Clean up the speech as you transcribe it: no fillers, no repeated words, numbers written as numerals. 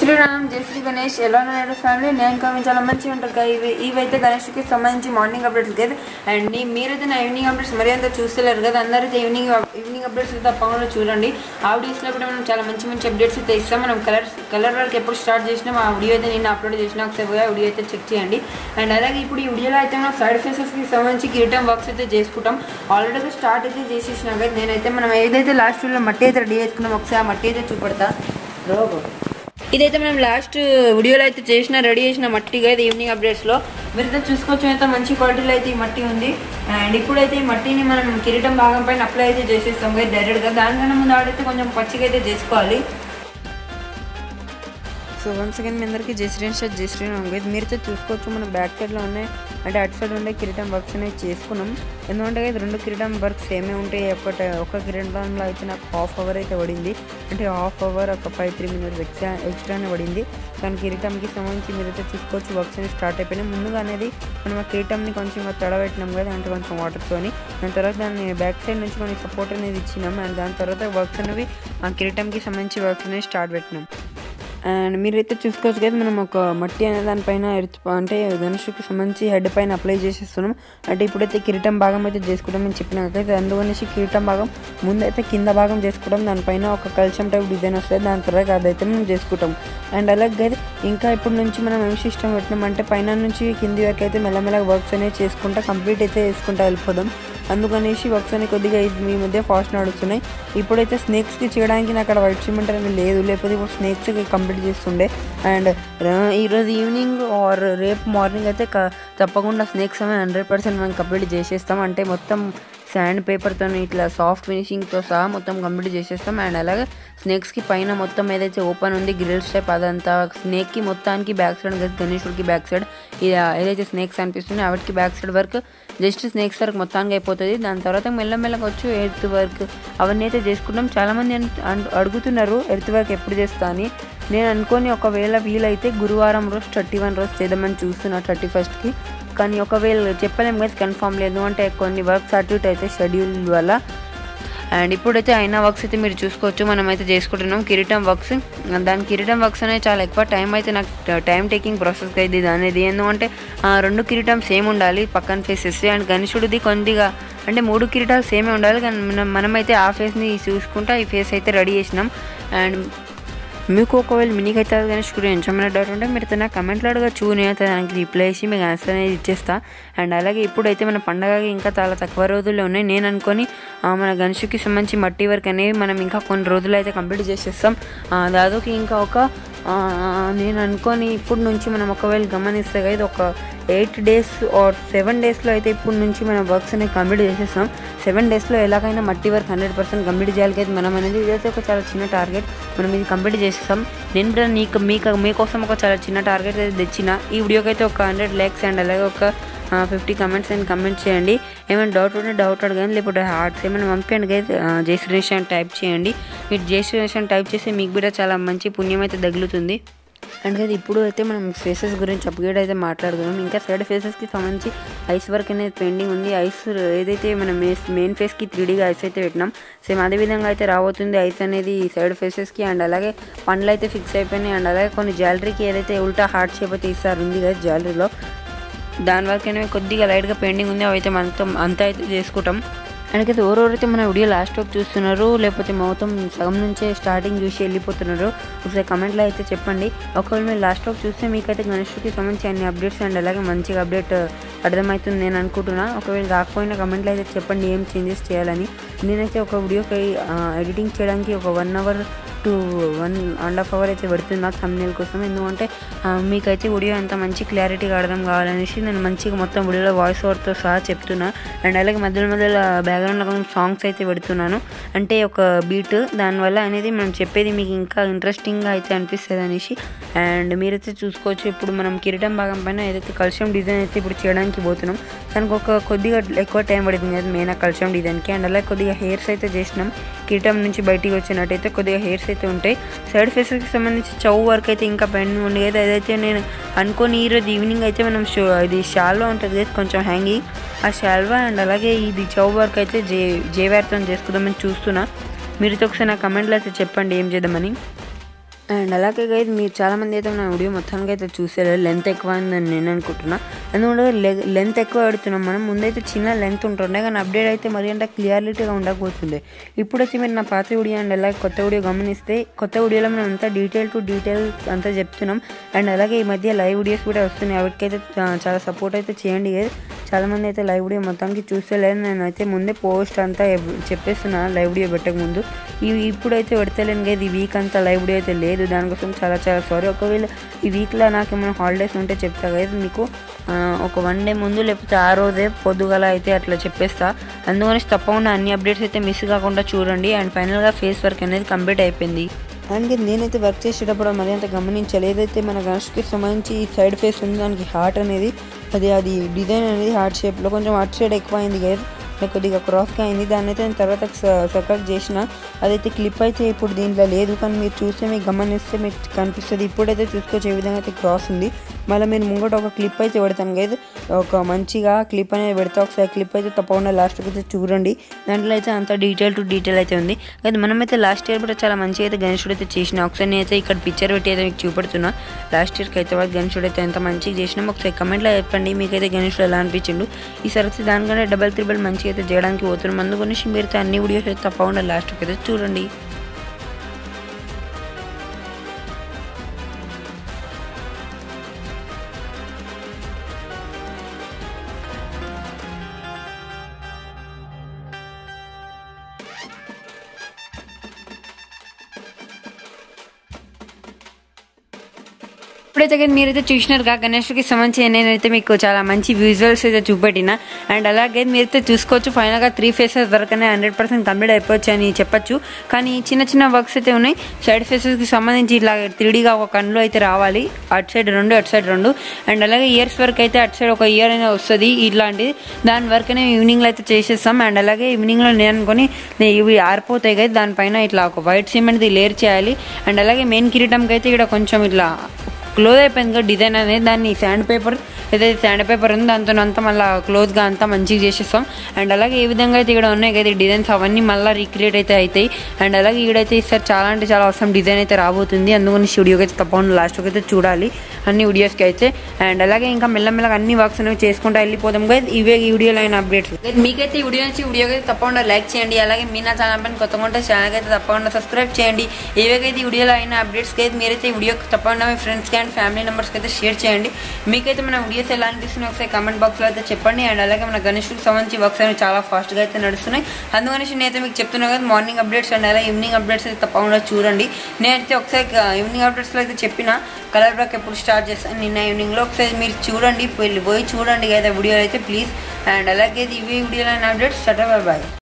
శ్రీరామ్ జై శ్రీ గణేష్ ఎలా ఉన్నాడు ఫ్యామిలీ నేను ఇంకా చాలా మంచిగా ఉంటారు ఇవైతే గణేష్కి సంబంధించి మార్నింగ్ అప్డేట్స్ కదా అండ్ మీరైతే నా ఈవినింగ్ అప్డేట్స్ మరీ అంతా చూస్తలేరు కదా అందరైతే ఈవినింగ్ అప్డేట్స్ తప్పకుండా చూడండి ఆ వీడియోస్లో కూడా మనం చాలా మంచి అప్డేట్స్ అయితే ఇస్తాం మనం కలర్ వర్క్ ఎప్పుడు స్టార్ట్ చేసినాం ఆ వీడియో అయితే నేను అప్లోడ్ చేసిన ఒకసారి ఆ వీడియో అయితే చెక్ చేయండి అండ్ అలాగే ఇప్పుడు ఈ వీడియోలో అయితే మనం సైడ్ ఫేసెస్కి సంబంధించి కిరీటం వర్క్స్ అయితే చేసుకుంటాం ఆల్రెడీ స్టార్ట్ అయితే చేసేసినాం కదా నేనైతే మనం ఏదైతే లాస్ట్ వీడియోలో మట్టి అయితే రెడీ చేసుకున్నాం ఒకసారి ఆ మట్టి అయితే చూపెడతా రోగో ఇదైతే మనం లాస్ట్ వీడియోలో అయితే రెడీ చేసిన మట్టిగా ఇది ఈవినింగ్ అప్డేట్స్లో మీరైతే చూసుకోవచ్చు అయితే మంచి క్వాలిటీలో అయితే ఈ మట్టి ఉంది అండ్ ఇప్పుడైతే ఈ మట్టిని మనం కిరీటం భాగం పైన అప్లై అయితే చేసేస్తాం కదా డైరెక్ట్గా దానికన్నా ముందు ఆడైతే కొంచెం పచ్చిగా అయితే చేసుకోవాలి సో వన్స్ అగైన్ మీ అందరికీ జై శ్రీరామ్ గైస్ మీరైతే చూసుకోవచ్చు మనం బ్యాక్ సైడ్లో ఉన్నాయి అంటే అటు సైడ్ ఉండే కిరీటం వర్క్స్ అనేది చేసుకున్నాం ఎందుకంటే రెండు కిరీటం వర్క్స్ ఏమే ఉంటాయి ఒక కిరీటంలో అయితే నాకు హాఫ్ అవర్ అయితే పడింది అంటే హాఫ్ అవర్ ఒక 5-3 minutes ఎక్స్ట్రానే పడింది కానీ కిరీటంకి సంబంధించి మీరైతే చూసుకోవచ్చు వర్క్స్ అనేది స్టార్ట్ అయిపోయినాయి ముందుగా అనేది మనం ఆ కిరీటంని కొంచెం తడబెట్టినాం కదా అంటే కొంచెం వాటర్తోని దాని తర్వాత దాన్ని బ్యాక్ సైడ్ నుంచి కొన్ని సపోర్ట్ అనేది ఇచ్చినాం అండ్ దాని తర్వాత వర్క్స్ అనేవి ఆ కిరీటంకి సంబంధించి వర్క్స్ అనేది స్టార్ట్ పెట్టినాం అండ్ మీరైతే చూసుకోవచ్చు కదా మనం ఒక మట్టి అనే దానిపైన అంటే ధనుషుకి సంబంధించి హెడ్ పైన అప్లై చేసేస్తున్నాం అంటే ఇప్పుడైతే కిరీటం భాగం అయితే చేసుకుంటాం నేను చెప్పినాకైతే అందుకనేసి కిరీటం భాగం ముందైతే కింద భాగం చేసుకోవడం దానిపైన ఒక కల్చం టైప్ డిజైన్ వస్తుంది దాని తర్వాత అదైతే మనం చేసుకుంటాం అండ్ అలాగే ఇంకా ఇప్పటి నుంచి మనం ఏం సిస్టమ్ పెట్టినాం అంటే పైన నుంచి కింది వరకు అయితే మెల్లమెల్లగా వర్క్స్ అనేవి చేసుకుంటా కంప్లీట్ అయితే చేసుకుంటా వెళ్ళిపోదాం అందుకనేసి వర్క్స్ అనేవి కొద్దిగా మీ మధ్య ఫాస్ట్ నడుస్తున్నాయి ఇప్పుడైతే స్నేక్స్కి చేయడానికి నాకు అక్కడ వైట్ సిమెంట్ అనేది లేదు లేకపోతే ఇప్పుడు స్నేక్స్కి కంప్లీట్ చేస్తుండే అండ్ ఈరోజు ఈవినింగ్ ఆర్ రేపు మార్నింగ్ అయితే తప్పకుండా స్నేక్స్ అనేది 100% మనం కంప్లీట్ చేసేస్తాం అంటే మొత్తం శాండ్ పేపర్తో ఇట్లా సాఫ్ట్ ఫినిషింగ్తో సహా మొత్తం కంప్లీట్ చేసేస్తాం అండ్ అలాగే స్నేక్స్కి పైన మొత్తం ఏదైతే ఓపెన్ ఉంది గ్రిల్స్ టైప్ అదంతా స్నేక్కి మొత్తానికి బ్యాక్ సైడ్ గణేశుడికి బ్యాక్ సైడ్ ఏదైతే స్నేక్స్ అనిపిస్తున్నాయో వాటికి back side work just snakes work మొత్తానికి అయిపోతుంది దాని తర్వాత మెల్లమెల్లగా వచ్చి ఎర్త్ వర్క్ అవన్నీ అయితే చేసుకుంటాం చాలామంది అడుగుతున్నారు ఎర్త్ వర్క్ ఎప్పుడు చేస్తా అని నేను అనుకొని ఒకవేళ వీలైతే గురువారం రోజు 31 రోజు చేద్దామని చూస్తున్నా 31st కానీ ఒకవేళ చెప్పలేము కదా కన్ఫామ్ లేదు అంటే కొన్ని వర్క్స్ అటు ఇటు అయితే షెడ్యూల్ వల్ల అండ్ ఇప్పుడైతే అయిన వర్క్స్ అయితే మీరు చూసుకోవచ్చు మనం అయితే చేసుకుంటున్నాం కిరీటం వర్క్స్ దాని కిరీటం వర్క్స్ అనేది చాలా ఎక్కువ టైం అయితే నాకు టైం టేకింగ్ ప్రాసెస్ అయితే ఇది అనేది ఎందుకంటే 2 కిరీటం సేమ్ ఉండాలి పక్కన ఫేసెస్ అండ్ గణేశుడిది కొద్దిగా అంటే 3 కిరీటాలు సేమే ఉండాలి కానీ మనమైతే ఆ ఫేస్ని చూసుకుంటా ఈ ఫేస్ అయితే రెడీ చేసినాం అండ్ మీకు ఒకవేళ మీకైతే గణేష్ గురించి ఏమైనా డౌట్ ఉంటే మీరు నా కమెంట్లో అడగచ్చు నేనైతే దానికి రిప్లై చేసి మీకు ఆన్సర్ అనేది ఇచ్చేస్తా అండ్ అలాగే ఇప్పుడైతే మన పండగకి ఇంకా చాలా తక్కువ రోజుల్లో ఉన్నాయి నేను అనుకొని మన గణేష్కి సంబంధించి మట్టి వర్క్ అనేవి మనం ఇంకా కొన్ని రోజులు అయితే కంప్లీట్ చేసేస్తాం దాదాపు ఇంకా నేను అనుకొని ఇప్పుడు నుంచి మనం ఒకవేళ గమనిస్తే ఇది ఒక 8 days ఆర్ 7 daysలో అయితే ఇప్పుడు నుంచి మనం వర్క్స్ అనేవి కంప్లీట్ చేసేస్తాం 7 daysలో ఎలాగైనా మట్టి వర్క్ 100% కంప్లీట్ చేయాలి కదా మనం అనేది ఇదైతే ఒక చాలా చిన్న టార్గెట్ మనం ఇది కంప్లీట్ చేసేస్తాం నేను కూడా మీకోసం ఒక చాలా చిన్న టార్గెట్ అయితే తెచ్చిన ఈ వీడియోకి అయితే ఒక 100 likes అండ్ అలాగే ఒక 50 comments అండ్ కమెంట్ చేయండి ఏమైనా డౌట్ ఉంటే డౌట్ అడగండి లేకపోతే హార్ట్స్ ఏమైనా పంపించండి కదా జై శ్రీనిష్ అని టైప్ చేయండి మీరు జై శ్రీనిష్ అని టైప్ చేస్తే మీకు కూడా చాలా మంచి పుణ్యం అయితే తగులుతుంది అండ్ కదా ఇప్పుడు అయితే మనం ఫేసెస్ గురించి అప్గ్రేడ్ అయితే మాట్లాడుకున్నాం ఇంకా సైడ్ ఫేసెస్కి సంబంధించి ఐస్ వర్క్ అనేది పెండింగ్ ఉంది ఐస్ ఏదైతే మనం మెయిన్ ఫేస్కి 3Dగా ఐస్ అయితే పెట్టినాం సేమ్ అదేవిధంగా అయితే రాబోతుంది ఐస్ అనేది సైడ్ ఫేసెస్కి అండ్ అలాగే పండ్లు అయితే ఫిక్స్ అయిపోయినాయి అండ్ అలాగే కొన్ని జ్యువెలరీకి ఏదైతే ఉల్టా హార్ట్ షేప్ అయితే ఇస్తారు ఉంది కదా జ్యువెలరీలో దాని వరకు అనేవి కొద్దిగా లైట్గా పెండింగ్ ఉంది అవి అయితే మనతో అంతా అయితే చేసుకుంటాం అందుకైతే ఎవరెవరైతే మన వీడియో లాస్ట్ వరకు చూస్తున్నారు లేకపోతే మొత్తం సగం నుంచే స్టార్టింగ్ చూసి వెళ్ళిపోతున్నారు ఒకసారి కమెంట్లో అయితే చెప్పండి ఒకవేళ మీరు లాస్ట్ వరకు చూస్తే మీకైతే గణేష్కి సంబంధించి అన్ని అప్డేట్స్ అండ్ అలాగే మంచిగా అప్డేట్ అర్థమవుతుంది నేను అనుకుంటున్నా ఒకవేళ రాకపోయినా కమెంట్లో అయితే చెప్పండి ఏం చేంజెస్ చేయాలని నేనైతే ఒక వీడియోకి ఎడిటింగ్ చేయడానికి ఒక 1 hour to 1.5 hours అయితే పెడుతున్నా థంబ్నెయిల్ కోసం ఎందుకంటే మీకైతే వీడియో అంత మంచి క్లారిటీగా అర్థం కావాలనేసి నేను మంచిగా మొత్తం వీడియోలో వాయిస్ ఓవర్తో సహా చెప్తున్నా అండ్ అలాగే మధ్యలో బ్యాక్గ్రౌండ్లో కొంచెం సాంగ్స్ అయితే పెడుతున్నాను అంటే ఒక బీట్ దానివల్ల అనేది మనం చెప్పేది మీకు ఇంకా ఇంట్రెస్టింగ్గా అయితే అనిపిస్తుంది అనేసి అండ్ మీరైతే చూసుకోవచ్చు ఇప్పుడు మనం కిరీటం భాగం పైన ఏదైతే కల్షం డిజైన్ అయితే ఇప్పుడు చేయడానికి పోతున్నాం దానికి కొద్దిగా ఎక్కువ టైం పడుతుంది కదా మెయిన్ కల్షం డిజైన్కి అండ్ అలాగే కొద్దిగా హెయిర్స్ అయితే చేసినాం కిరీటం నుంచి బయటికి వచ్చినట్టయితే కొద్దిగా హెయిర్స్ అయితే ఉంటాయి సైడ్ ఫేసెస్కి సంబంధించి చౌ వర్క్ అయితే ఇంకా పెండింగ్ ఉంది కదా అదైతే నేను అనుకోని ఈరోజు ఈవినింగ్ అయితే మనం ఇది షాల్వా ఉంటుంది కదా కొంచెం హ్యాంగింగ్ ఆ షాల్వా అండ్ అలాగే ఇది చౌ వర్క్ అయితే జేవార్తో చేసుకుందామని చూస్తున్నా మీరైతే ఒకసారి నా కమెంట్లో అయితే చెప్పండి ఏం చేద్దామని అండ్ అలాగే గైస్ మీరు చాలామంది అయితే నా వీడియో మొత్తానికి అయితే చూసారు, లెంత్ ఎక్కువ అయిందని నేను అనుకుంటున్నా. ఎందుకంటే లెంత్ ఎక్కువ పెడుతున్నాం మనం. ముందైతే చిన్న లెంత్ ఉంటుండే కానీ అప్డేట్ అయితే మరి అంటే క్లియారిటీగా ఉండకపోతుంది. ఇప్పుడైతే మీరు నా పాత వీడియో అండ్ అలాగే కొత్త వీడియో గమనిస్తే కొత్త వీడియోలో మనం అంతా డీటెయిల్ టు డీటెయిల్ అంతా చెప్తున్నాం. అండ్ అలాగే ఈ మధ్య లైవ్ వీడియోస్ కూడా వస్తున్నాయి, వాటికైతే చాలా సపోర్ట్ అయితే చేయండి గైస్. చాలామంది అయితే లైవ్ వీడియో మొత్తానికి చూస్తలేదు, నేనైతే ముందే పోస్ట్ అంతా చెప్పేస్తున్నా లైవ్ వీడియో పెట్టక ముందు. ఇప్పుడైతే పెడతలేను గైస్, ఈ వీక్ అంతా లైవ్ వీడియో అయితే లేదు, దానికోసం చాలా సారీ. ఒకవేళ ఈ వీక్లో నాకు ఏమైనా హాలిడేస్ ఉంటే చెప్తా గైస్, మీకు ఒక 1 డే ముందు లేకపోతే ఆ రోజే పొద్దుగల అయితే అట్లా చెప్పేస్తా. అందుకని తప్పకుండా అన్ని అప్డేట్స్ అయితే మిస్ కాకుండా చూడండి. అండ్ ఫైనల్గా ఫేస్ వర్క్ అనేది కంప్లీట్ అయిపోయింది. అండ్ నేనైతే వర్క్ చేసేటప్పుడు మరి అంత గమనించాలి, ఏదైతే మన గన్స్కి సంబంధించి సైడ్ ఫేస్ ఉంది దానికి హార్ట్ అనేది అది డిజైన్ అనేది హార్ట్ షేప్లో కొంచెం అటు సైడ్ ఎక్కువ అయింది గైస్, కొద్దిగా క్రాస్గా అయింది. దాన్ని అయితే నేను తర్వాత సర్కట్ చేసిన, అదైతే క్లిప్ అయితే ఇప్పుడు దీంట్లో లేదు, కానీ మీరు చూస్తే మీకు గమనిస్తే మీకు కనిపిస్తుంది. ఇప్పుడైతే చూసుకోవచ్చు ఏ విధంగా అయితే క్రాస్ ఉంది. మళ్ళీ మీరు ముంగట ఒక క్లిప్ అయితే పెడతాను గైస్, ఒక మంచిగా క్లిప్ అనేది పెడతా. ఒకసారి క్లిప్ అయితే తప్పకుండా లాస్ట్కి అయితే చూడండి, దాంట్లో అయితే అంత డీటెయిల్ టు డీటెయిల్ అయితే ఉంది. అయితే మనమైతే లాస్ట్ ఇయర్ కూడా చాలా మంచిగా అయితే గణేశుడు అయితే చేసిన. ఒకసారి నేనైతే ఇక్కడ పిక్చర్ పెట్టి అయితే మీకు చూపెడుతున్నా. లాస్ట్ ఇయర్కి అయితే వాళ్ళు గణేశుడు అయితే ఎంత మంచిగా చేసినాం ఒకసారి కమెంట్లో చెప్పండి, మీకైతే గణేశుడు ఎలా అనిపించిండు. ఈసారి అయితే దానికంటే డబల్ త్రిబుల్ మంచిగా అయితే చేయడానికి పోతున్నాం. అందుకని మీరు అన్ని వీడియోస్ అయితే తప్పకుండా లాస్ట్కి అయితే చూడండి. ఇప్పుడైతే మీరైతే చూసినారుగా గణేష్కి సంబంధించి నేనైతే మీకు చాలా మంచి విజువల్స్ అయితే చూపెట్టిన. అండ్ అలాగే మీరైతే చూసుకోవచ్చు ఫైనల్గా 3 ఫేసెస్ వరకనే 100% కంప్లీట్ అయిపోవచ్చు అని చెప్పొచ్చు. కానీ చిన్న వర్క్స్ అయితే ఉన్నాయి. సైడ్ ఫేసెస్కి సంబంధించి ఇట్లా 3Dగా ఒక కన్నులు అయితే రావాలి, అటు సైడ్ 2 అటు సైడ్ 2. అండ్ అలాగే ఇయర్స్ వరకు అయితే అటు సైడ్ ఒక ఇయర్ అనేది వస్తుంది ఇట్లాంటిది. దాని వరకనే ఈవినింగ్లో అయితే చేసేస్తాం. అండ్ అలాగే ఈవినింగ్లో నేను అనుకొని ఇవి ఆరిపోతాయి కదా, దానిపైన ఇట్లా ఒక వైట్ సిమెంట్ది లేయర్ చేయాలి. అండ్ అలాగే మెయిన్ కిరీటంకి అయితే ఇక్కడ కొంచెం ఇట్లా క్లోజ్ అయిపోయింది కదా డిజైన్ అనేది, దాన్ని శాండ్ పేపర్ ఏదైతే శాండ్ పేపర్ ఉందో దాంతో అంతా మళ్ళీ క్లోజ్గా అంతా మంచిగా చేసేస్తాం. అండ్ అలాగే ఏ విధంగా అయితే ఇక్కడ ఉన్నాయి కదా డిజైన్స్ అవన్నీ మళ్ళీ రీక్రియేట్ అయితే అవుతాయి. అండ్ అలాగే ఇక్కడైతే ఈసారి చాలా అంటే చాలా అవసరం డిజైన్ అయితే రాబోతుంది. అందుకని వీడియోకి అయితే తప్పకుండా లాస్ట్కి అయితే చూడాలి అన్ని వీడియోస్కి అయితే. అండ్ అలాగే ఇంకా మెల్లమెల్లగా అన్ని వర్క్స్ అనేవి చేసుకుంటూ వెళ్ళిపోతాం కదా. ఇవే ఈ వీడియోలో అయిన అప్డేట్స్. మీకైతే ఈ వీడియో నుంచి వీడియోకి అయితే తప్పకుండా లైక్ చేయండి. అలాగే మీ నా ఛానల్ పైన కొత్తగా ఉంటే ఛానల్కి అయితే తప్పకుండా సబ్స్క్రైబ్ చేయండి. ఏవైతే ఈ వీడియోలో అయిన అప్డేట్స్కి అయితే మీరైతే ఈ వీడియోకి తప్పకుండా మీ ఫ్రెండ్స్కి అండ్ ఫ్యామిలీ మెంబర్స్కి అయితే షేర్ చేయండి. మీకైతే మన వీడియోస్ ఎలా అనిపిస్తున్నాయి ఒకసారి కామెంట్ బాక్స్లో అయితే చెప్పండి. అండ్ అలాగే మన గణేష్కి సంబంధించి వర్క్స్ అనేవి చాలా ఫాస్ట్గా అయితే నడుస్తున్నాయి. అందుకని నేనైతే మీకు చెప్తున్నా కదా మార్నింగ్ అప్డేట్స్ అండ్ అలాగే ఈవినింగ్ అప్డేట్స్ అయితే తప్పకుండా చూడండి. నేనైతే ఒకసారి ఈవినింగ్ అప్డేట్స్లో అయితే చెప్పిన కలర్ బ్లాక్ ఎప్పుడు స్టార్ట్ చేస్తాను నిన్న ఈవినింగ్లో, ఒకసారి మీరు చూడండి, పోయి చూడండి కదా వీడియోలు అయితే ప్లీజ్. అండ్ అలాగే ఇవి వీడియోలో అప్డేట్స్. బాయ్.